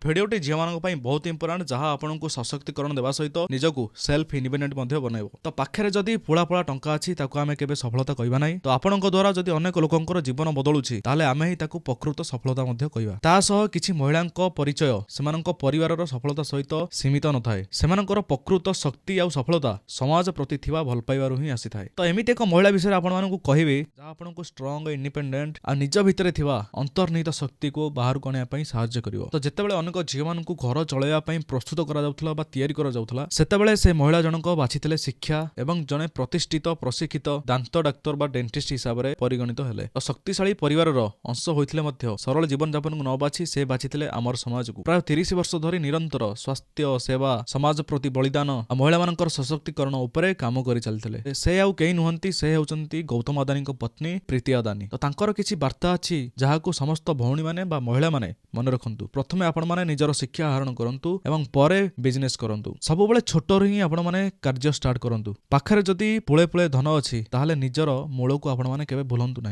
भिडियोटी झील मान बहुत इंपोर्टाट जहाँ आपको सशक्तिकरण देवा सहित निजक सेल्फ इंडिपेंडेंट बनइब। तो पाखे जदि पुला पुला टंका अच्छी आम के सफलता कहना ना। तो आपण द्वारा जदि अनेक लोकर जीवन बदलुची आम ही प्रकृत सफलता कहवा। तासह किछि महिला परिचय से परिवार सफलता सहित सीमित न थाए। सेमानकर प्रकृत शक्ति आ सफलता समाज प्रति थिबा भल पाइबारु ही आसी थाए। तो एमिति एक महिला विषय आपण मानकु कहिबे जहाँ आपनको स्ट्रांग इंडिपेंडेंट आ निज भितर थिबा अंतर्निहित शक्ति को बाहर आनिया पई सहायता करिवो। तो जेतेबेले अनेक झील मानकु घर चलाइबा पई प्रस्तुत करा जाउथला बा तयारी करा जाउथला सेतेबेले से महिला जनक बाछिथिले शिक्षा एवं जने प्रतिष्ठित प्रशिक्षित दांत डाक्तर बा डेंटिस्ट हिसाब रे परिगणित हेले। तो शक्तिशाली परिवारर अंश होइथिले मध्य सरल जीवन यापन को न बाछि से बाछिथिले आमर समाज को। प्राय 30 वर्ष धरि निरंतर स्वास्थ्य सेवा समाज प्रति बलिदान आ महिला मानकर सशक्तिकरण उपरे काम करि चलथिले। से आउ केही नुहंती से हेउचंती गौतम अदानी को पत्नी प्रीति अदानी। तो तांकर किछि वार्ता अछि जाहाकू समस्त भौणी माने बा महिला माने मन रखंतु। प्रथमे आपण माने निजर शिक्षा आहरण करंतु एवं परे बिजनेस करंतु। सब बेले छोटो ही आपण माने कार्य स्टार्ट करंतु। पाखरे जदि पुळे पुळे धन अछि ताहाले निजर मूल को आपण माने केबे भूलंतु नाही।